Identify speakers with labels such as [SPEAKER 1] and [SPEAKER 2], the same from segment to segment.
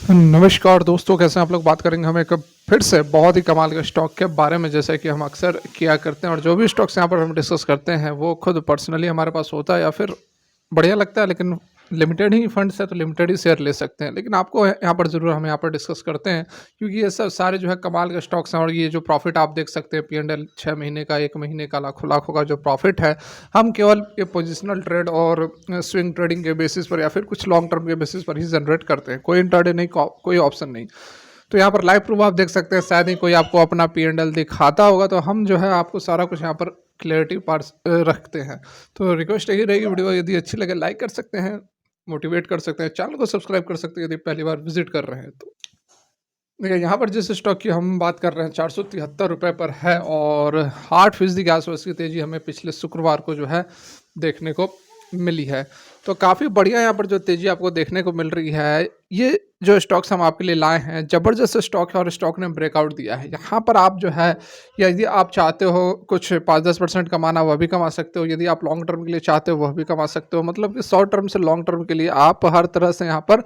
[SPEAKER 1] नमस्कार दोस्तों, कैसे हैं आप लोग। बात करेंगे हम एक फिर से बहुत ही कमाल के स्टॉक के बारे में, जैसे कि हम अक्सर किया करते हैं। और जो भी स्टॉक्स यहाँ पर हम डिस्कस करते हैं वो खुद पर्सनली हमारे पास होता है या फिर बढ़िया लगता है, लेकिन लिमिटेड ही फंड्स है तो लिमिटेड ही शेयर ले सकते हैं। लेकिन आपको यहाँ पर ज़रूर हम यहाँ पर डिस्कस करते हैं, क्योंकि ये सब सारे जो है कमाल के स्टॉक्स हैं। और ये जो प्रॉफिट आप देख सकते हैं, P&L 6 महीने का, 1 महीने का, लाखों लाखों का जो प्रॉफिट है, हम केवल ये पोजिशनल ट्रेड और स्विंग ट्रेडिंग के बेसिस पर या फिर कुछ लॉन्ग टर्म के बेसिस पर ही जनरेट करते हैं। कोई इंट्राडे नहीं, कोई ऑप्शन नहीं। तो यहाँ पर लाइव प्रूफ आप देख सकते हैं। शायद ही कोई आपको अपना P&L दिखाता होगा, तो हम जो है आपको सारा कुछ यहाँ पर क्लियरिटी पार्ट रखते हैं। तो रिक्वेस्ट यही रहेगी, वीडियो यदि अच्छी लगे लाइक कर सकते हैं, मोटिवेट कर सकते हैं, चैनल को सब्सक्राइब कर सकते हैं यदि पहली बार विजिट कर रहे हैं तो। देखिए यहाँ पर जिस स्टॉक की हम बात कर रहे हैं, 473 रुपये पर है और 8% के आसपास की तेज़ी हमें पिछले शुक्रवार को जो है देखने को मिली है। तो काफ़ी बढ़िया यहाँ पर जो तेज़ी आपको देखने को मिल रही है, ये जो स्टॉक्स हम आपके लिए लाए हैं ज़बरदस्त स्टॉक है और स्टॉक ने ब्रेकआउट दिया है। यहाँ पर आप जो है, यदि आप चाहते हो कुछ 5-10% कमाना, वह भी कमा सकते हो। यदि आप लॉन्ग टर्म के लिए चाहते हो, वह भी कमा सकते हो। मतलब कि शॉर्ट टर्म से लॉन्ग टर्म के लिए आप हर तरह से यहाँ पर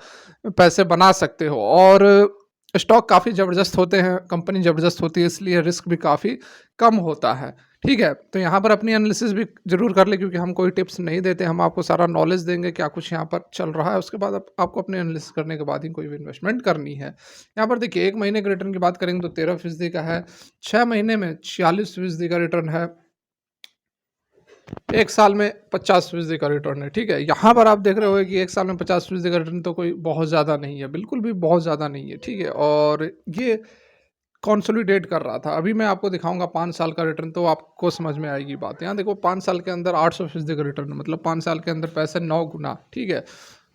[SPEAKER 1] पैसे बना सकते हो। और स्टॉक काफ़ी ज़बरदस्त होते हैं, कंपनी ज़बरदस्त होती है, इसलिए रिस्क भी काफ़ी कम होता है। ठीक है, तो यहाँ पर अपनी एनालिसिस भी ज़रूर कर ले, क्योंकि हम कोई टिप्स नहीं देते, हम आपको सारा नॉलेज देंगे क्या कुछ यहाँ पर चल रहा है। उसके बाद आपको अपने एनालिसिस करने के बाद ही कोई भी इन्वेस्टमेंट करनी है। यहाँ पर देखिए 1 महीने के रिटर्न की बात करेंगे तो 13% का है, 6 महीने में 46% का रिटर्न है, 1 साल में 50% का रिटर्न है। ठीक है, यहाँ पर आप देख रहे हो कि 1 साल में 50% का रिटर्न तो कोई बहुत ज़्यादा नहीं है, बिल्कुल भी बहुत ज़्यादा नहीं है। ठीक है, और ये कंसोलिडेट कर रहा था। अभी मैं आपको दिखाऊंगा 5 साल का रिटर्न, तो आपको समझ में आएगी बात। यहाँ देखो 5 साल के अंदर 800% का रिटर्न, मतलब 5 साल के अंदर पैसे 9 गुना। ठीक है,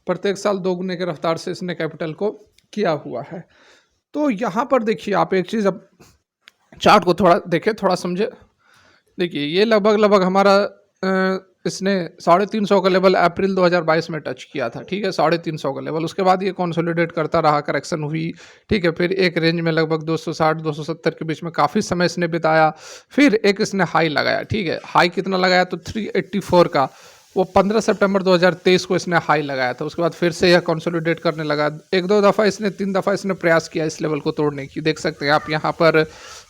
[SPEAKER 1] प्रत्येक साल 2 गुने के रफ्तार से इसने कैपिटल को किया हुआ है। तो यहाँ पर देखिए आप एक चीज़, अब चार्ट को थोड़ा देखें, थोड़ा समझे। देखिए ये लगभग लगभग हमारा इसने 350 का लेवल अप्रैल 2022 में टच किया था। ठीक है, 350 का लेवल, उसके बाद ये कंसोलिडेट करता रहा, करेक्शन हुई। ठीक है, फिर एक रेंज में लगभग 260-270 के बीच में काफ़ी समय इसने बिताया। फिर एक इसने हाई लगाया। ठीक है, हाई कितना लगाया तो 384 का, वो 15 सितंबर 2023 को इसने हाई लगाया था। उसके बाद फिर से यह कंसोलिडेट करने लगा। एक दो दफ़ा इसने, 3 दफ़ा इसने प्रयास किया इस लेवल को तोड़ने की। देख सकते हैं आप यहाँ पर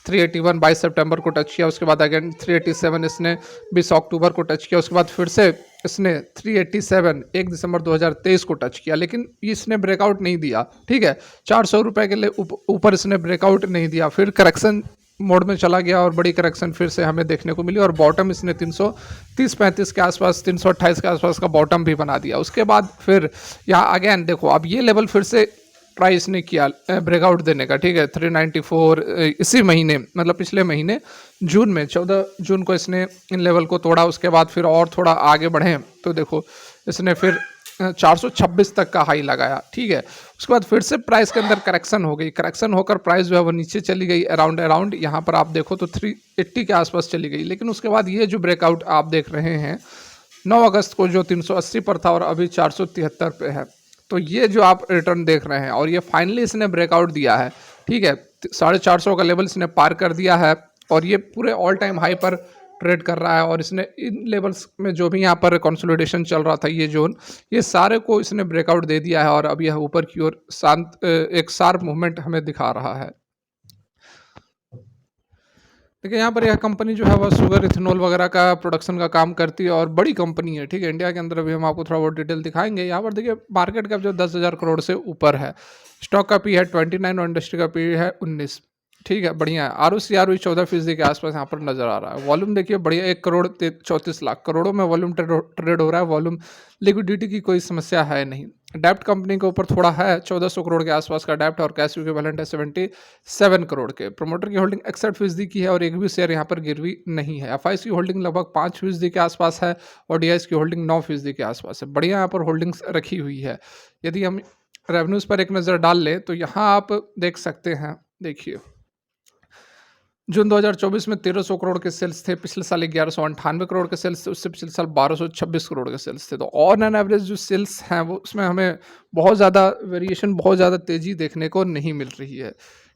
[SPEAKER 1] 381 22 सितंबर को टच किया, उसके बाद अगेन 387 इसने 20 अक्टूबर को टच किया, उसके बाद फिर से इसने 387 1 दिसंबर 2023 को टच किया, लेकिन इसने ब्रेकआउट नहीं दिया। ठीक है, 400 रुपये के लिए ऊपर इसने ब्रेकआउट नहीं दिया। फिर करेक्शन मोड में चला गया और बड़ी करेक्शन फिर से हमें देखने को मिली, और बॉटम इसने 330-35 के आसपास, 328 के आसपास का बॉटम भी बना दिया। उसके बाद फिर यहाँ अगेन देखो, अब ये लेवल फिर से ट्राई इसने किया ब्रेकआउट देने का। ठीक है, 394 इसी महीने, मतलब पिछले महीने जून में, 14 जून को इसने इन लेवल को तोड़ा। उसके बाद फिर और थोड़ा आगे बढ़े तो देखो इसने फिर 426 तक का हाई लगाया। ठीक है, उसके बाद फिर से प्राइस के अंदर करेक्शन हो गई। करेक्शन होकर प्राइस जो है वो नीचे चली गई, अराउंड यहाँ पर आप देखो तो 380 के आसपास चली गई। लेकिन उसके बाद ये जो ब्रेकआउट आप देख रहे हैं 9 अगस्त को, जो 380 पर था और अभी 473 पे है, तो ये जो आप रिटर्न देख रहे हैं, और ये फाइनली इसने ब्रेकआउट दिया है। ठीक है, 450 का लेवल इसने पार कर दिया है और ये पूरे ऑल टाइम हाई पर ट्रेड कर रहा है। और इसने इन लेवल्स में जो भी यहाँ पर कंसोलिडेशन चल रहा था, ये जोन, ये सारे को इसने ब्रेकआउट दे दिया है और अब यह ऊपर की ओर शांत एक शार्प मूवमेंट हमें दिखा रहा है। देखिए यहाँ पर यह कंपनी जो है वह शुगर, इथेनॉल वगैरह का प्रोडक्शन का काम करती है और बड़ी कंपनी है। ठीक है, इंडिया के अंदर अभी हम आपको थोड़ा बहुत डिटेल दिखाएंगे। यहाँ पर देखिए मार्केट कैप जो 10,000 करोड़ से ऊपर है, स्टॉक का पी है 29 और इंडस्ट्री का पी है 19। ठीक है, बढ़िया है। ROC 14% के आसपास यहाँ पर नजर आ रहा है। वॉल्यूम देखिए बढ़िया, 1 करोड़ 34 लाख, करोड़ों में वॉल्यूम ट्रेड हो रहा है। वॉल्यूम, लिक्विडिटी की कोई समस्या है नहीं। डेप्ट कंपनी के ऊपर थोड़ा है, 1400 करोड़ के आसपास का डेप्ट और कैश इक्विवेलेंट है 77 करोड़ के। प्रमोटर की होल्डिंग 61% की है और एक भी शेयर यहाँ पर गिरवी नहीं है। FIs की होल्डिंग लगभग 5% के आसपास है और DIs की होल्डिंग 9% के आसपास है। बढ़िया यहाँ पर होल्डिंग्स रखी हुई है। यदि हम रेवेन्यूज़ पर एक नज़र डाल लें तो यहाँ आप देख सकते हैं। देखिए जून 2024 में 1300 करोड़ के सेल्स थे, पिछले साल 1198 करोड़ के सेल्स थे, उससे पिछले साल 1226 करोड़ के सेल्स थे। तो ऑन एन एवरेज जो सेल्स हैं वो, उसमें हमें बहुत ज़्यादा वेरिएशन, बहुत ज़्यादा तेज़ी देखने को नहीं मिल रही है।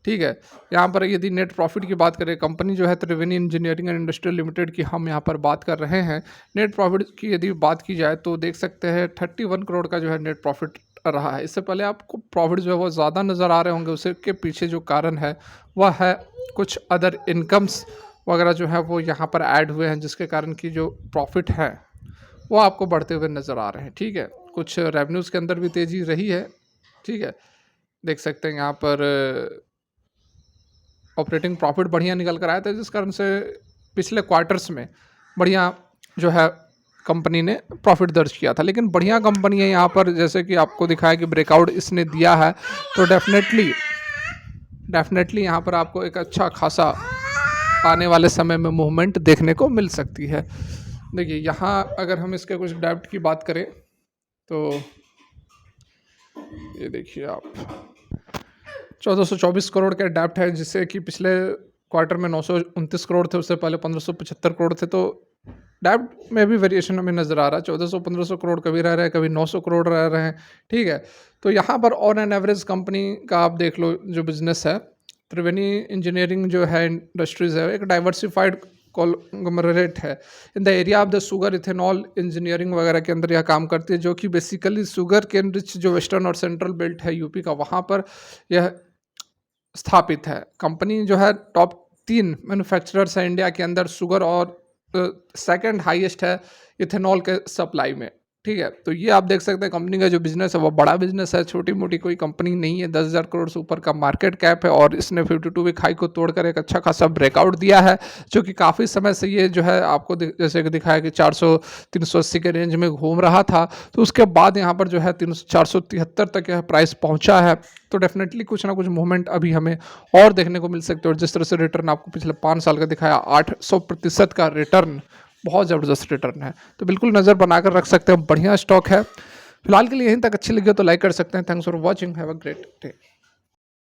[SPEAKER 1] ठीक है, यहाँ पर यदि नेट प्रॉफिट की बात करें, कंपनी जो है त्रिवेणी इंजीनियरिंग एंड इंडस्ट्रियल लिमिटेड की हम यहाँ पर बात कर रहे हैं। नेट प्रॉफिट की यदि बात की जाए तो देख सकते हैं 31 करोड़ का जो है नेट प्रॉफिट रहा है। इससे पहले आपको प्रॉफ़िट जो है वो ज़्यादा नज़र आ रहे होंगे, उसके पीछे जो कारण है वह है कुछ अदर इनकम्स वगैरह जो है वो यहाँ पर ऐड हुए हैं, जिसके कारण कि जो प्रॉफ़िट है वो आपको बढ़ते हुए नज़र आ रहे हैं, ठीक है। कुछ रेवेन्यूज़ के अंदर भी तेज़ी रही है, ठीक है। देख सकते हैं यहाँ पर ऑपरेटिंग प्रॉफिट बढ़िया निकल कर आया था, जिस कारण से पिछले क्वार्टर्स में बढ़िया जो है कंपनी ने प्रॉफिट दर्ज किया था। लेकिन बढ़िया कंपनी है यहाँ पर, जैसे कि आपको दिखाया कि ब्रेकआउट इसने दिया है, तो डेफिनेटली यहाँ पर आपको एक अच्छा खासा आने वाले समय में मूवमेंट देखने को मिल सकती है। देखिए यहाँ अगर हम इसके कुछ डेब्ट की बात करें तो ये देखिए आप 1424 करोड़ के डेब्ट है, जिससे कि पिछले क्वार्टर में 929 करोड़ थे, उससे पहले 1575 करोड़ थे। तो डेब्ट में भी वेरिएशन हमें नज़र आ रहा है, 1400-1500 करोड़ कभी रह रहे हैं, कभी 900 करोड़ रह रहे हैं, ठीक है। तो यहाँ पर ऑन एन एवरेज कंपनी का आप देख लो जो बिजनेस है, त्रिवेणी इंजीनियरिंग जो है इंडस्ट्रीज है, एक डाइवर्सिफाइड कॉन्ग्लोमरेट है in the area of the sugar ethanol engineering वगैरह के अंदर यह काम करती है, जो कि बेसिकली शुगर के रिच जो वेस्टर्न और सेंट्रल बेल्ट है यूपी का, वहाँ पर यह स्थापित है। कंपनी जो है टॉप 3 मैन्युफैक्चरर्स है इंडिया के अंदर शुगर, और सेकंड हाईएस्ट है इथेनॉल के सप्लाई में, ठीक है। तो ये आप देख सकते हैं कंपनी का जो बिजनेस है वो बड़ा बिजनेस है, छोटी मोटी कोई कंपनी नहीं है। 10,000 करोड़ से ऊपर का मार्केट कैप है, और इसने 52 वीक हाई को तोड़कर एक अच्छा खासा ब्रेकआउट दिया है, जो कि काफ़ी समय से ये जो है आपको जैसे कि दिखाया कि 400-380 के रेंज में घूम रहा था। तो उसके बाद यहाँ पर जो है 473 तक यह प्राइस पहुँचा है। तो डेफिनेटली कुछ ना कुछ मूवमेंट अभी हमें और देखने को मिल सकते हैं। और जिस तरह से रिटर्न आपको पिछले 5 साल का दिखाया, 800% का रिटर्न, बहुत ज़बरदस्त रिटर्न है। तो बिल्कुल नज़र बनाकर रख सकते हैं, बढ़िया स्टॉक है। फिलहाल के लिए यहीं तक। अच्छी लगी हो तो लाइक कर सकते हैं। Thanks for watching, have a great day.